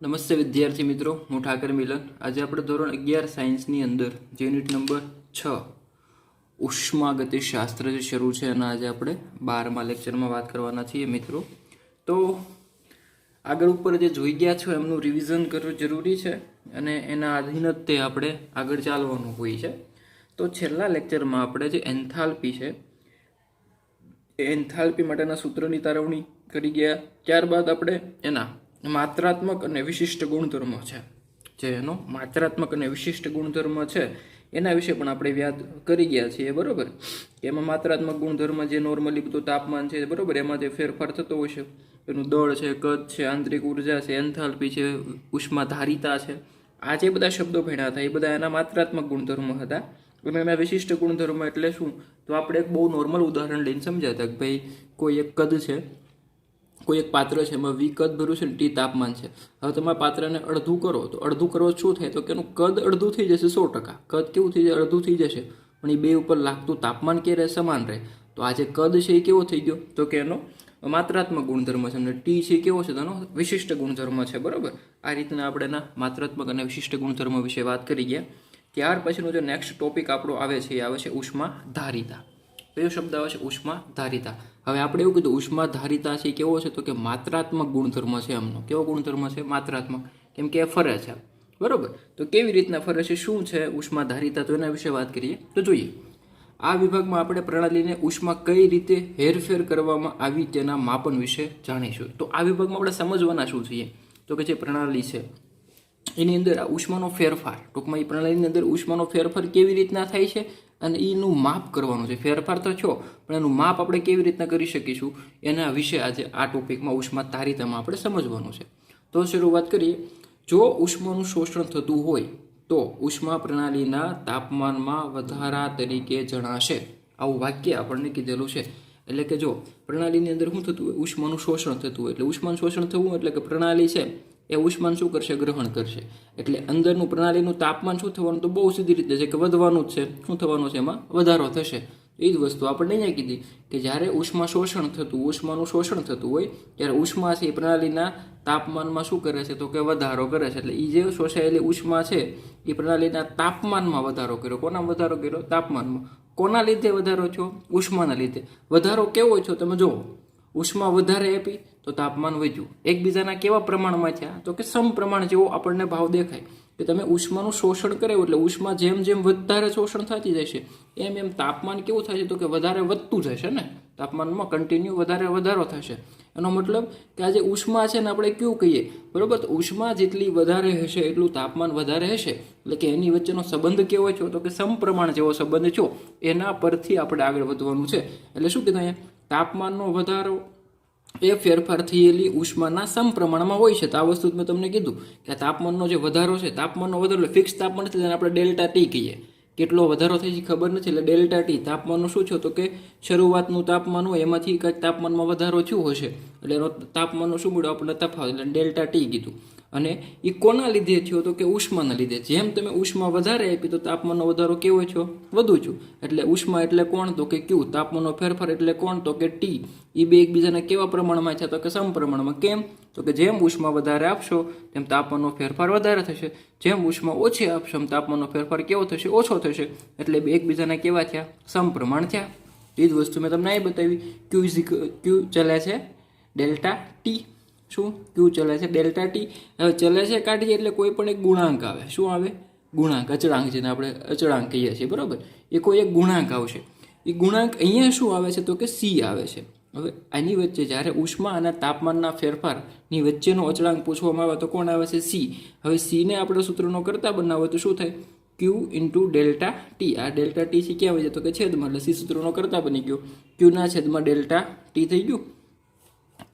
નમસ્તે વિદ્યાર્થી મિત્રો, હું ઠાકર મિલન. આજે આપણે ધોરણ 11 સાયન્સની અંદર યુનિટ નંબર 6 ઉષ્માગતિશાસ્ત્ર જે શરૂ છે અને આજે આપણે 12મા લેક્ચરમાં વાત કરવાના છીએ મિત્રો. તો આગળ ઉપર જે જોઈ ગયા છો એમનું રિવિઝન કરવું જરૂરી છે અને એના આધીન જ તે આપણે આગળ ચાલવાનું હોય છે. તો છેલ્લા લેક્ચરમાં આપણે જે એન્થાલ્પી છે એ એન્થાલ્પી માટેના સૂત્રની તારવણી કરી ગયા. ત્યારબાદ આપણે એના માત્રાત્મક અને વિશિષ્ટ ગુણધર્મો છે, જે એનો માત્રાત્મક અને વિશિષ્ટ ગુણધર્મ છે એના વિશે પણ આપણે યાદ કરી ગયા છીએ. બરાબર, એમાં માત્રાત્મક ગુણધર્મ જે નોર્મલી બધું તાપમાન છે, બરાબર, એમાં જે ફેરફાર થતો હોય છે, એનું દળ છે, કદ છે, આંતરિક ઉર્જા છે, એન્થાલ્પી છે, ઉષ્માધારિતા છે, આ જે બધા શબ્દો ભણ્યા હતા એ બધા એના માત્રાત્મક ગુણધર્મો હતા. અને એના વિશિષ્ટ ગુણધર્મ એટલે શું? તો આપણે એક બહુ નોર્મલ ઉદાહરણ લઈને સમજાતા કે ભાઈ કોઈ એક કદ છે, કોઈ એક પાત્ર છે, એમાં વી કદ ભર્યું છે ને ટી તાપમાન છે. હવે તમે પાત્રને અડધું કરો તો અડધું કરો શું થાય? તો કે એનું કદ અડધું થઈ જશે. 100% કદ કેવું થઈ જાય? અડધું થઈ જશે. પણ એ બે ઉપર લાગતું તાપમાન કે રહે? સમાન રહે. તો આ જે કદ છે એ કેવો થઈ ગયો? તો કે એનો માત્રાત્મક ગુણધર્મ છે અને ટી છે કેવો છે? તેનો વિશિષ્ટ ગુણધર્મ છે. બરાબર, આ રીતના આપણે એના માત્રાત્મક અને વિશિષ્ટ ગુણધર્મ વિશે વાત કરી ગયા. ત્યાર પછીનો જે નેક્સ્ટ ટોપિક આપણો આવે છે એ આવે છે ઉષ્માધારિતા. કયો શબ્દ આવે છે? ઉષ્માધારિતા. હવે આપણે એવું કીધું ઉષ્માધારિતા છે કેવો છે? તો કે માત્રાત્મક ગુણધર્મ છે એમનો. કેવો ગુણધર્મ છે? માત્રાત્મક. કેમ કે એ ફરે છે. બરાબર, તો કેવી રીતના ફરે છે, શું છે ઉષ્માધારિતા? તો એના વિશે વાત કરીએ. તો જોઈએ, આ વિભાગમાં આપણે પ્રણાલીને ઉષ્મા કઈ રીતે હેરફેર કરવામાં આવી તેના માપન વિશે જાણીશું. તો આ વિભાગમાં આપણે સમજવાના શું છીએ? તો કે જે પ્રણાલી છે એની અંદર આ ઉષ્માનો ફેરફાર, ટૂંકમાં એ પ્રણાલીની અંદર ઉષ્માનો ફેરફાર કેવી રીતના થાય છે અને એનું માપ કરવાનું છે. ફેરફાર તો છો, પણ એનું માપ આપણે કેવી રીતના કરી શકીશું એના વિશે આજે આ ટોપિકમાં ઉષ્માધારિતામાં આપણે સમજવાનું છે. તો શરૂઆત કરીએ. જો ઉષ્માનું શોષણ થતું હોય તો ઉષ્મા પ્રણાલીના તાપમાનમાં વધારા તરીકે જણાશે. આવું વાક્ય આપણને કીધેલું છે. એટલે કે જો પ્રણાલીની અંદર શું થતું હોય? ઉષ્માનું શોષણ થતું હોય. એટલે ઉષ્માનું શોષણ થવું એટલે કે પ્રણાલી છે એ ઉષ્માન શું કરશે? ગ્રહણ કરશે. એટલે અંદરનું પ્રણાલીનું તાપમાન શું થવાનું? તો બહુ સીધી રીતે છે કે વધવાનું જ છે. શું થવાનું છે? એમાં વધારો થશે. એ જ વસ્તુ આપણે અહીંયા કીધી કે જ્યારે ઉષ્માનું શોષણ થતું હોય ત્યારે ઉષ્મા છે એ પ્રણાલીના તાપમાનમાં શું કરે છે? તો કે વધારો કરે છે. એટલે એ જે શોષાયેલી ઉષ્મા છે એ પ્રણાલીના તાપમાનમાં વધારો કર્યો. કોના વધારો કર્યો? તાપમાનમાં. કોના લીધે વધારો છો? ઉષ્માના લીધે. વધારો કેવો છો? તમે જુઓ, ઉષ્મા વધારે આપી તો તાપમાન વધ્યું. એકબીજાના કેવા પ્રમાણમાં થયા? તો કે સમપ્રમાણ જેવો આપણને ભાવ દેખાય કે તમે ઉષ્માનું શોષણ કરાયું એટલે ઉષ્મા જેમ જેમ વધારે શોષણ થતી જશે એમ એમ તાપમાન કેવું થશે? તો કે વધારે વધતું જશે ને. તાપમાનમાં કન્ટિન્યુ વધારો થશે. એનો મતલબ કે આ જે ઉષ્મા છે ને આપણે કેવું કહીએ? બરાબર, તો ઉષ્મા જેટલી વધારે હશે એટલું તાપમાન વધારે હશે. એટલે કે એની વચ્ચેનો સંબંધ કેવો છો? તો કે સમપ્રમાણ જેવો સંબંધ છો. એના પરથી આપણે આગળ વધવાનું છે. એટલે શું કીધું અહીંયા? તાપમાનનો વધારો એ ફેરફાર થયેલી ઉષ્માના સમપ્રમાણમાં હોય છે. તો આ વસ્તુ મેં તમને કીધું કે તાપમાનનો જે વધારો છે, તાપમાનનો વધારો એટલે ફિક્સ તાપમાન નથી, તેને આપણે ડેલ્ટા ટી કહીએ. કેટલો વધારો થાય છે ખબર નથી, એટલે ડેલ્ટા ટી. તાપમાનનું શું છે? તો કે શરૂઆતનું તાપમાન હોય એમાંથી કંઈક તાપમાનમાં વધારો થયો હશે એટલે એનો તાપમાનનો શું મળ્યો આપણને? તફાવત. એટલે ડેલ્ટા ટી કીધું. અને એ કોના લીધે થયો? તો કે ઉષ્માના લીધે. જેમ તમે ઉષ્મા વધારે આપી તો તાપમાનનો વધારો કેવો છો? વધુ છું. એટલે ઉષ્મા એટલે કોણ? તો કે ક્યુ. તાપમાનનો ફેરફાર એટલે કોણ? તો કે ટી. એ બે એકબીજાના કેવા પ્રમાણમાં છે? તો કે સમપ્રમાણમાં. કેમ? તો કે જેમ ઉષ્મા વધારે આપશો તેમ તાપમાનનો ફેરફાર વધારે થશે. જેમ ઉષ્મા ઓછી આપશો એમ તાપમાનનો ફેરફાર કેવો થશે? ઓછો થશે. એટલે બે એકબીજાના કેવા થયા? સમપ્રમાણ થયા. એ જ વસ્તુ મેં તમને અહીં બતાવી. ક્યુ ચલે છે ડેલ્ટા ટી. શું? ક્યુ ચલે છે ડેલ્ટા ટી. હવે ચલે છે કાઢીએ એટલે કોઈ પણ એક ગુણાંક આવે. શું આવે? ગુણાંક. અચળાંક, જેને આપણે અચળાંક કહીએ છીએ. બરાબર, એ કોઈ એક ગુણાંક આવશે. એ ગુણાંક અહીંયા શું આવે છે? તો કે સી આવે છે. હવે આની વચ્ચે જ્યારે ઉષ્મા અને તાપમાનના ફેરફારની વચ્ચેનો અચળાંક પૂછવામાં આવે તો કોણ આવે છે? સી. હવે સીને આપણે સૂત્રનો કરતા બનાવો તો શું થાય? ક્યુ ઇન્ટુ ડેલ્ટા ટી. આ ડેલ્ટા ટી સી ક્યાં આવે છે? તો કે છેદમાં. એટલે સી સૂત્રનો કરતા બની ગયો. ક્યુના છેદમાં ડેલ્ટા ટી થઈ ગયું.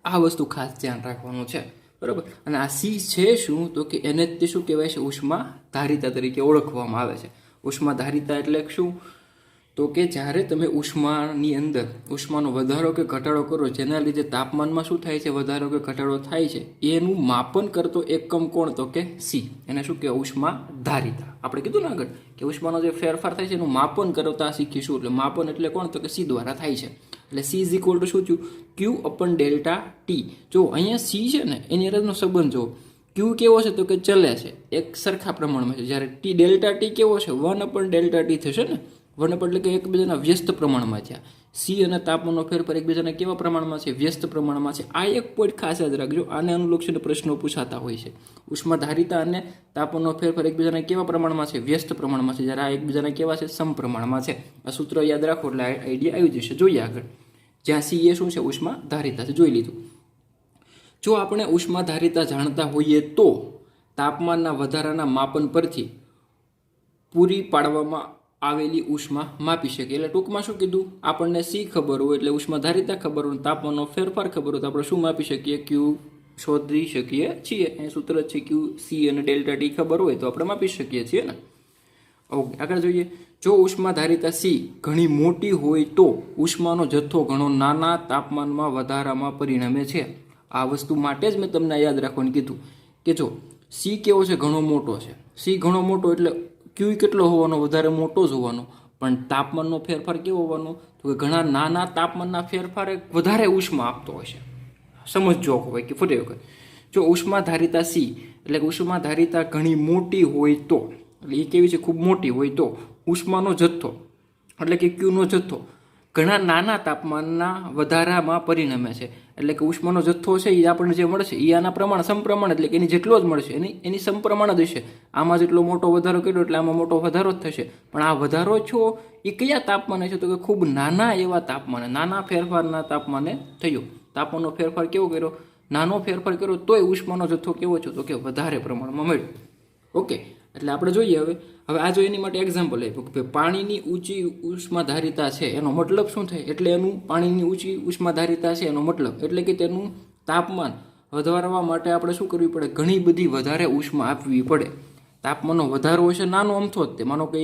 આ વસ્તુ ખાસ ધ્યાન રાખવાનું છે. બરાબર, અને આ સી છે શું? તો કે એને જ તે શું કહેવાય છે? ઉષ્માધારિતા તરીકે ઓળખવામાં આવે છે. ઉષ્માધારિતા એટલે શું? તો કે જ્યારે તમે ઉષ્માની અંદર ઉષ્માનો વધારો કે ઘટાડો કરો જેના લીધે તાપમાનમાં શું થાય છે? વધારો કે ઘટાડો થાય છે એનું માપન કરતો એકમ કોણ? તો કે સી. એને શું કહેવાય? ઉષ્માધારિતા. આપણે કીધું ને આગળ કે ઉષ્માનો જે ફેરફાર થાય છે એનું માપન કરતા શીખીશું. એટલે માપન એટલે કોણ? તો કે સી દ્વારા થાય છે. એટલે સી ઇઝ ઇક્વલ ટુ શું થયું? ક્યુ અપન ડેલ્ટા ટી. જો અહીંયા સી છે ને એની અંદરનો સંબંધ જો ક્યુ કેવો છે તો કે ચલે છે, એક સરખા પ્રમાણમાં છે. જ્યારે ડેલ્ટા ટી કેવો છે 1/Δt થશે ને, 1 એટલે કે એકબીજાના વ્યસ્ત પ્રમાણમાં થયા. સી અને તાપમાનનો ફેરફાર એકબીજાના કેવા પ્રમાણમાં છે? વ્યસ્ત પ્રમાણમાં છે. આ એક પોઈન્ટ ખાસ યાદ રાખજો, આને અનુલક્ષીને પ્રશ્નો પૂછાતા હોય છે. ઉષ્માધારિતા અને તાપમાનનો ફેરફાર એકબીજાના કેવા પ્રમાણમાં છે? વ્યસ્ત પ્રમાણમાં છે. જ્યારે આ એકબીજાના કેવા છે? સમપ્રમાણમાં છે. આ સૂત્ર યાદ રાખો એટલે આઈડિયા આવી જશે. જોઈએ આગળ, જ્યાં સી એ શું છે? ઉષ્માધારિતા છે. જોઈ લીધું. જો આપણે ઉષ્માધારિતા જાણતા હોઈએ તો તાપમાનના વધારાના માપન પરથી પૂરી પાડવામાં આવેલી ઉષ્મા માપી શકીએ. એટલે ટૂંકમાં શું કીધું? આપણને સી ખબર હોય એટલે ઉષ્માધારિતા ખબર હોય, તાપમાનનો ફેરફાર ખબર હોય તો આપણે શું માપી શકીએ? ક્યુ શોધી શકીએ છીએ. એ સૂત્ર છે ક્યુ, સી અને ડેલ્ટા ટી ખબર હોય તો આપણે માપી શકીએ છીએ ને. ઓકે, આગળ જોઈએ. જો ઉષ્માધારિતા સી ઘણી મોટી હોય તો ઉષ્માનો જથ્થો ઘણો નાના તાપમાનમાં વધારામાં પરિણમે છે. આ વસ્તુ માટે જ મેં તમને યાદ રાખવાનું કીધું કે જો સી કેવો છે? ઘણો મોટો છે. સી ઘણો મોટો એટલે ક્યુ કેટલો હોવાનો? વધારે મોટો જ હોવાનો. પણ તાપમાનનો ફેરફાર કેવો હોવાનો? તો કે ઘણા નાના તાપમાનના ફેરફારે વધારે ઉષ્મા આપતો હોય છે. સમજજો હોય કે ફરી વખત, જો ઉષ્માધારિતા સી એટલે ઉષ્માધારિતા ઘણી મોટી હોય તો, એટલે એ કેવી છે? ખૂબ મોટી હોય તો ઉષ્માનો જથ્થો એટલે કે ક્યુનો જથ્થો ઘણા નાના તાપમાનના વધારામાં પરિણમે છે. એટલે કે ઉષ્માનો જથ્થો છે એ આપણને જે મળશે એ આના પ્રમાણ સમપ્રમાણ, એટલે કે એની જેટલો જ મળશે, એની સમપ્રમાણ જ હશે. આમાં જેટલો મોટો વધારો કર્યો એટલે આમાં મોટો વધારો જ થશે. પણ આ વધારો છો એ કયા તાપમાને છે? તો કે ખૂબ નાના એવા તાપમાને, નાના ફેરફારના તાપમાને થયો. તાપમાનનો ફેરફાર કેવો કર્યો? નાનો ફેરફાર કર્યો તોય ઉષ્માનો જથ્થો કેવો છે? તો કે વધારે પ્રમાણમાં મળ્યો. ઓકે, એટલે આપણે જોઈએ હવે આ જો એની માટે એક્ઝામ્પલ આપ્યું કે પાણીની ઊંચી ઉષ્માધારિતા છે એનો મતલબ શું થાય? એટલે એનું પાણીની ઊંચી ઉષ્માધારિતા છે એનો મતલબ એટલે કે તેનું તાપમાન વધારવા માટે આપણે શું કરવી પડે? ઘણી બધી વધારે ઉષ્મા આપવી પડે. તાપમાનનો વધારો હશે નાનો અમથો જ તે, માનો કે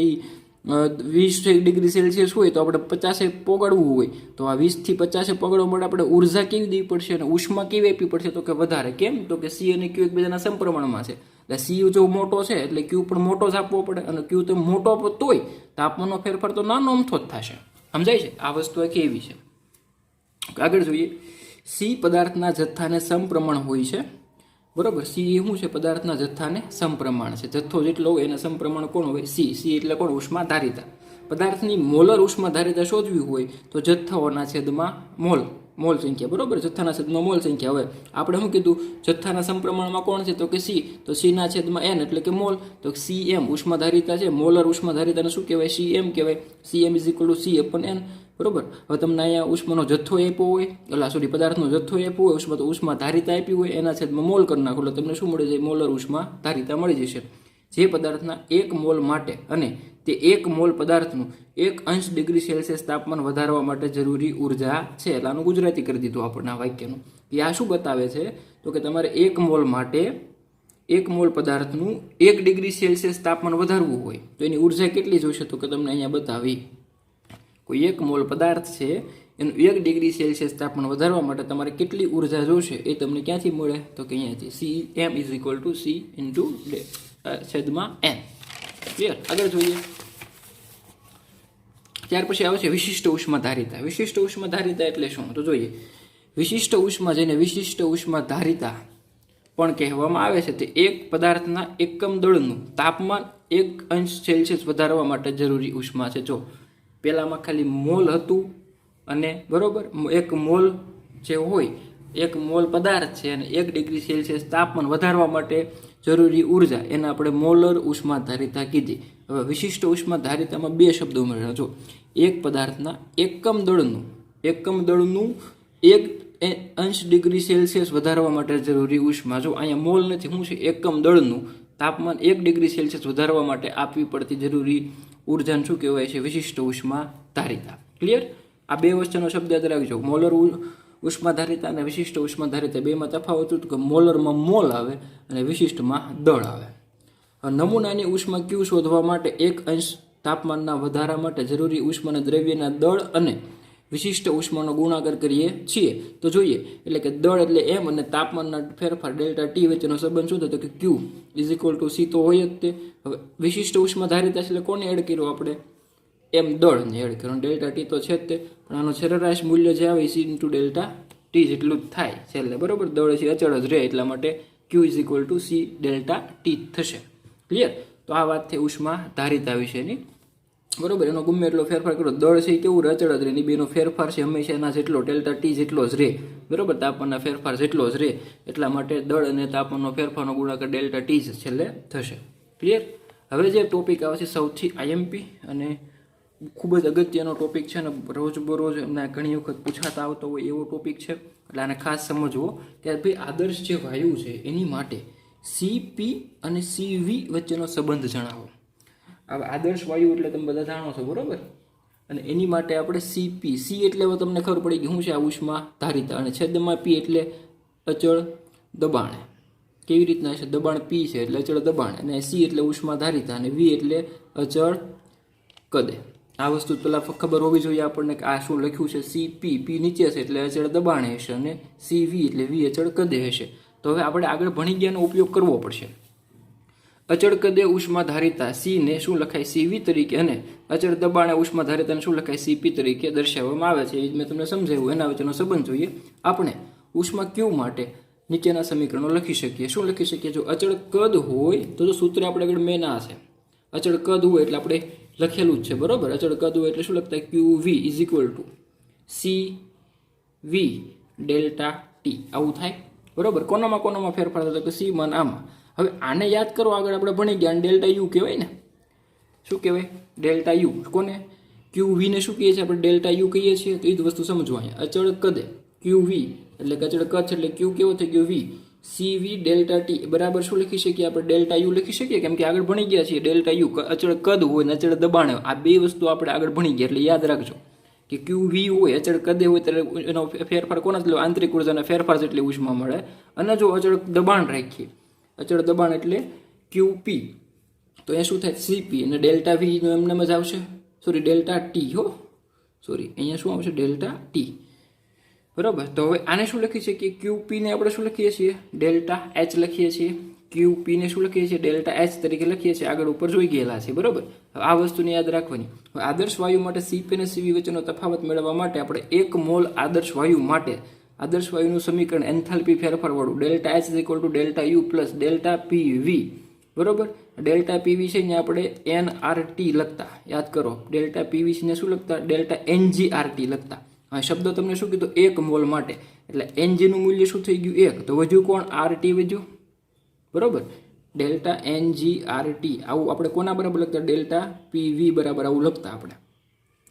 20 ડિગ્રી સેલ્સિયસ હોય તો આપણે 50 પોગાડવું હોય તો આ 20 થી 50 પોગાડવા માટે આપણે ઉર્જા કેવી દેવી પડશે અને ઉષ્મા કેવી આપવી પડશે? તો કે વધારે. કેમ? તો કે સી અને ક્યુ એકબીજાના સમપ્રમાણમાં છે. એટલે સી જો મોટો છે એટલે ક્યુ પણ મોટો જ આપવો પડે, અને ક્યુ તો મોટો તોય તાપમાનનો ફેરફાર તો નાનો અમથો જ થશે. સમજાય છે? આ વસ્તુ કેવી છે? આગળ જોઈએ. સી પદાર્થના જથ્થાને સમપ્રમાણ હોય છે. બરોબર, સી શું છે? પદાર્થના જથ્થાને સમપ્રમાણ છે. જથ્થો જેટલો હોય એને સમપ્રમાણ કોણ હોય? સી. સી એટલે કોણ? ઉષ્માધારિતા. પદાર્થની મોલર ઉષ્માધારિતા શોધવી હોય તો જથ્થાઓના છેદમાં મોલ સંખ્યા. બરોબર, જથ્થાના છેદમાં મોલ સંખ્યા. હવે આપણે શું કીધું? જથ્થાના સમપ્રમાણમાં કોણ છે? તો કે સી. તો સીના છેદમાં એન એટલે કે મોલ. તો સી એમ ઉષ્માધારિતા છે, મોલર ઉષ્માધારિતાને શું કહેવાય? સી એમ કહેવાય. C M is equal to C upon N. બરોબર, હવે તમને અહીંયા ઉષ્માનો જથ્થો આપ્યો હોય, પદાર્થનો જથ્થો આપ્યો હોય, ઉષ્માધારિતા આપી હોય, એના છેદમાં મોલ કરી નાખો એટલે તમને શું મળી જાય? મોલર ઉષ્માધારિતા મળી જશે. જે પદાર્થના 1 મોલ માટે અને તે 1 મોલ પદાર્થનું 1 ડિગ્રી સેલ્સિયસ તાપમાન વધારવા માટે જરૂરી ઉર્જા છે. એટલે આનું ગુજરાતી કરી દીધું આપણને આ વાક્યનું. કે આ શું બતાવે છે? તો કે તમારે 1 મોલ માટે 1 મોલ પદાર્થનું 1 ડિગ્રી સેલ્સિયસ તાપમાન વધારવું હોય તો એની ઉર્જા કેટલી જોઈશે? તો કે તમને અહીંયા બતાવી. કોઈ 1 મોલ પદાર્થ છે એનું 1 ડિગ્રી સેલ્સિયસ તાપમાન વધારવા માટે તમારે કેટલી ઉર્જા જોશે એ તમને ક્યાંથી મળે? તો કે અહીંયાથી. C M is equal to C into છેદમાં એન. ક્લિયર? આગળ જોઈએ. ત્યાર પછી આવે છે વિશિષ્ટ ઉષ્માધારિતા. વિશિષ્ટ ઉષ્માધારિતા એટલે શું? તો જોઈએ. વિશિષ્ટ ઉષ્મા, જેને વિશિષ્ટ ઉષ્માધારિતા પણ કહેવામાં આવે છે, તે એક પદાર્થના એકમ દળનું તાપમાન 1 સેલ્સિયસ વધારવા માટે જરૂરી ઉષ્મા છે. જો પહેલામાં ખાલી મોલ હતું અને બરોબર 1 મોલ જે હોય, 1 મોલ પદાર્થ છે અને 1 ડિગ્રી સેલ્સિયસ તાપમાન વધારવા માટે જરૂરી ઉર્જા એને આપણે મોલર ઉષ્માધારિતા કીધી. હવે વિશિષ્ટ ઉષ્માધારિતામાં 2 શબ્દો ઉમેર્યા. જો એક પદાર્થના એકમ દળનું 1 ડિગ્રી સેલ્સિયસ વધારવા માટે જરૂરી ઉષ્મા. જો અહીંયા મોલ નથી, શું છે? એકમ દળનું તાપમાન 1 ડિગ્રી સેલ્સિયસ વધારવા માટે આપવી પડતી જરૂરી ઉર્જાને શું કહેવાય છે? વિશિષ્ટ ઉષ્માધારિતા. ક્લિયર? આ 2 વચ્ચેનો શબ્દ યાદ રાખજો. મોલર ઉષ્માધારિતા અને વિશિષ્ટ ઉષ્માધારિતા બેમાં તફાવત હતું કે મોલરમાં મોલ આવે અને વિશિષ્ટમાં દળ આવે. નમૂનાની ઉષ્મા ક્યુ શોધવા માટે 1 તાપમાનના વધારા માટે જરૂરી ઉષ્માના દ્રવ્યના દળ અને વિશિષ્ટ ઉષ્માનો ગુણાકાર કરીએ છીએ. તો જોઈએ, એટલે કે દળ એટલે એમ અને તાપમાનના ફેરફાર ડેલ્ટા ટી વચ્ચેનો સંબંધ શું થતો? કે ક્યુ ઇઝ ઇક્વલ ટુ સી તો હોય જ તે. હવે વિશિષ્ટ ઉષ્માધારિતા એટલે કોને એડ કર્યો આપણે? એમ દળને એડ કર્યો. ડેલ્ટા ટી તો છે જ તે, પણ આનો સરેરાશ મૂલ્ય જે આવે સી ઇન્ટુ ડેલ્ટા ટી જેટલું જ થાય છેલ્લે. બરોબર, દળ છે અચળ જ રહે એટલા માટે Q is equal to C delta T થશે. ક્લિયર? તો આ વાત થઈ ઉષ્મા ધારિતા વિશેની. બરોબર, એનો ગમે એટલો ફેરફાર કરો, દળ છે કેવું અચળ જ રહે, એની બેનો ફેરફાર છે હંમેશા એના જેટલો ડેલ્ટા ટી જેટલો જ રહે. બરોબર, તાપમાનના ફેરફાર જેટલો જ રહે, એટલા માટે દળ અને તાપમાનનો ફેરફારનો ગુણાકાર ડેલ્ટા ટી જ છેલ્લે થશે. ક્લિયર? હવે જે ટોપિક આવે છે સૌથી આઈએમપી અને ખૂબ જ અગત્યનો ટોપિક છે ને, રોજબરોજ એમને ઘણી વખત પૂછાતા આવતો હોય એવો ટોપિક છે, એટલે આને ખાસ સમજવો. ત્યારે ભાઈ આદર્શ જે વાયુ છે એની માટે સીપી અને સીવી વચ્ચેનો સંબંધ જણાવો. હવે આદર્શ વાયુ એટલે તમે બધા જાણો છો, બરોબર, અને એની માટે આપણે સીપી, સી એટલે હવે તમને ખબર પડી કે શું છે આ ઉષ્મા ધારિતા, અને છેદમાં પી એટલે અચળ દબાણ. કેવી રીતના છે? દબાણ પી છે એટલે અચળ દબાણ, અને સી એટલે ઉષ્મા ધારિતા, અને વી એટલે અચળ કદે. આ વસ્તુ પેલા ખબર હોવી જોઈએ આપણને કે આ શું લખ્યું છે. સી પી, પી નીચે છે એટલે અચળ દબાણ હશે, અને સી વી એટલે વી અચળ કદે હશે. તો હવે આપણે આગળ ભણી ગયાનો ઉપયોગ કરવો પડશે. અચળ કદે ઉષ્મા ધારિતા સી ને શું લખાય? સીવી તરીકે, અને અચળ દબાણે ઉષ્મા ધારિતાને શું લખાય? સીપી તરીકે દર્શાવવામાં આવે છે. એ મેં તમને સમજાવ્યું. એના વચ્ચેનો સંબંધ જોઈએ. આપણે ઉષ્મા ક્યુ માટે નીચેના સમીકરણો લખી શકીએ. શું લખી શકીએ? જો અચળ કદ હોય તો સૂત્ર આપણે આગળ મેન આ છે. અચળ કદ હોય એટલે આપણે લખેલું જ છે, બરોબર. અચળ કદ હોય એટલે શું લખતા? Q V is equal to C V delta T. આવું થાય, બરોબર. કોનામાં ફેરફાર થતો? કે સી માં આમાં. હવે આને યાદ કરો, આગળ આપણે ભણી ગયા. ડેલ્ટા યુ કહેવાય ને. શું કહેવાય? Delta you. કોને? ક્યુ વી ને શું કહીએ છીએ આપણે? ડેલ્ટા યુ કહીએ છીએ. તો એ જ વસ્તુ સમજવા અહીંયા. અચળ કદે ક્યુ વી એટલે કે અચળ કદ છે એટલે ક્યુ કેવો થઈ ગયો? વી. સી વી ડેલ્ટા ટી બરાબર શું લખી શકીએ આપણે? ડેલ્ટા યુ લખી શકીએ, કેમ કે આગળ ભણી ગયા છીએ. ડેલ્ટા યુ અચળ કદ હોય ને અચળ દબાણ હોય, આ બે વસ્તુ આપણે આગળ ભણી ગયા. એટલે યાદ રાખજો કે ક્યુ વી હોય, અચળ કદે હોય, ત્યારે એનો ફેરફાર કોના જેટલો? આંતરિક ઉર્જાના ફેરફાર જેટલી ઉષ્મા મળે. અને જો અચળ દબાણ રાખીએ, અચળ દબાણ એટલે ક્યુ પી, તો એ શું થાય? સીપી. અને ડેલ્ટા વી નો એમને જ આવશે. Sorry, delta T. સોરી, અહીંયા શું આવશે? Delta T. બરોબર. તો હવે આને શું લખી શકીએ? ક્યુ પી ને આપણે શું લખીએ છીએ? ડેલ્ટા એચ લખીએ છીએ. ક્યુ પી ને શું લખીએ છીએ? ડેલ્ટા એચ તરીકે લખીએ છીએ. આગળ ઉપર જોઈ ગયેલા છે, બરોબર. આ વસ્તુને યાદ રાખવાની. હવે આદર્શ વાયુ માટે સીપી અને સીવી વચ્ચેનો તફાવત મેળવવા માટે આપણે 1 મોલ આદર્શ વાયુ માટે આદર્શ વાયુનું સમીકરણ એન્થાલ્પી ફેરફાર વાળું delta H equal to delta U plus delta PV, બરોબર. ડેલ્ટા પીવી છે ને આપણે એનઆરટી લખતા, યાદ કરો. ડેલ્ટા પીવી ને શું લખતા? ડેલ્ટા એનજીઆરટી લખતા. આ શબ્દ તમને શું કીધું? 1 મોલ માટે. એટલે એનજી નું મૂલ્ય શું થઈ ગયું? 1. તો વધ્યું કોણ? આરટી વધ્યું, બરોબર. ડેલ્ટા એનજીઆરટી આવું આપણે કોના બરાબર લખતા? ડેલ્ટા પીવી બરાબર આવું લખતા આપણે.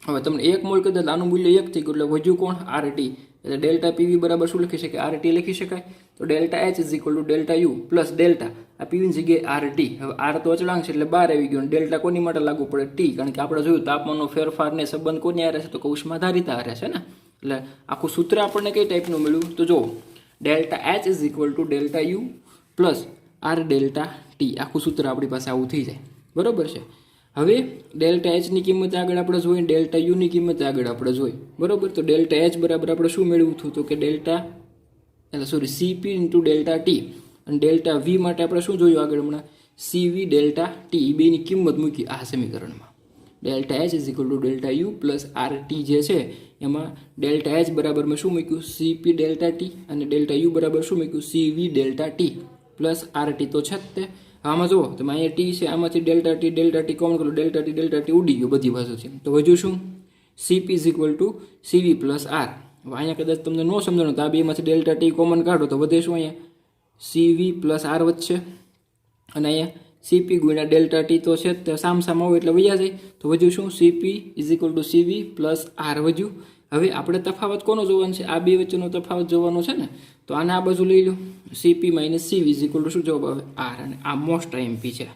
હવે તમને 1 મોલ કદાચ આનું મૂલ્ય 1 થઈ ગયું, એટલે વધ્યું કોણ? આરટી. એટલે ડેલ્ટા પીવી બરાબર શું લખી શકાય? આરટી લખી શકાય. તો delta H is equal to delta U plus delta આ પીવીની જગ્યાએ આરટી. હવે આર તો અચળાંક છે એટલે 12 આવી ગયો. ડેલ્ટા કોની માટે લાગુ પડે? ટી. કારણ કે આપણે જોયું તાપમાનનો ફેરફાર ને સંબંધ કોની હારે છે? તો કે ઉષ્મા ધારિતા હારે છે ને. એટલે આખું સૂત્ર આપણને કઈ ટાઈપનું મળ્યું? તો જો delta H is equal to delta U plus R delta T. આખું સૂત્ર આપણી પાસે આવું થઈ જાય, બરોબર છે. હવે ડેલ્ટા એચની કિંમત આગળ આપણે જોઈ, ડેલ્ટા યુની કિંમત આગળ આપણે જોઈ, બરોબર. તો ડેલ્ટા એચ બરાબર આપણે શું મેળવ્યું હતું? તો કે delta CP into delta T. અને ડેલ્ટા વી માટે આપણે શું જોયું આગળ હમણાં? સીવી ડેલ્ટા ટી. એ બેની કિંમત મૂકી આ સમીકરણમાં. Delta H is equal to delta U plus R T જે છે એમાં ડેલ્ટા એચ બરાબર મેં શું મૂક્યું? C P delta T. અને ડેલ્ટા યુ બરાબર શું મૂક્યું? C V delta T plus R T. તો છે જ તે. આમાં જુઓ તમે, અહીંયા ટી છે, આમાંથી ડેલ્ટા ટી કોમન કરો. ડેલ્ટા ટી ઉડી ગયો બધી બાજુથી. તો વધ્યું શું? CP is equal to CV plus R. હવે અહીંયા કદાચ તમને ન સમજાણું તો આ બેમાંથી ડેલ્ટા ટી કોમન કાઢો તો વધે શું? અહીંયા સીવી પ્લસ આર વધશે. અને અહીંયા સીપી ગુણ્યા ડેલ્ટા ટી તો છે જ, સામસામા હોય એટલે વયા જાય. તો વધ્યું શું? CP is equal to CV plus R વધ્યું. હવે આપણે તફાવત કોનો જોવાનો છે? આ બે વચ્ચેનો તફાવત જોવાનો છે ને. તો આને આ બાજુ લઈ લો. C P minus C V is equal to શું જવાબ આવે? આર. અને આ મોસ્ટ આઈએમપી છે.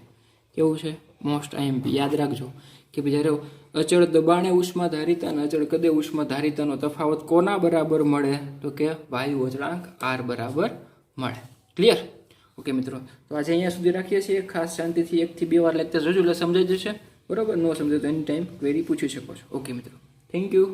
કેવું છે? Most IMP. યાદ રાખજો કે ભાઈ જ્યારે અચળ દબાણે ઉષ્મા ધારિતા અને અચળ કદે ઉષ્મા ધારિતાનો તફાવત કોના બરાબર મળે? તો કે વાયુ અચળાંક આર બરાબર મળે. ક્લિયર? ઓકે મિત્રો, તો આજે અહીંયા સુધી રાખીએ છીએ. ખાસ શાંતિથી 1 થી 2 વાર લેક્ચર જોજો એટલે સમજાઈ જશે, બરાબર. ન સમજાય તો એની ટાઈમ ક્વેરી પૂછી શકો છો. ઓકે મિત્રો, થેન્ક યુ.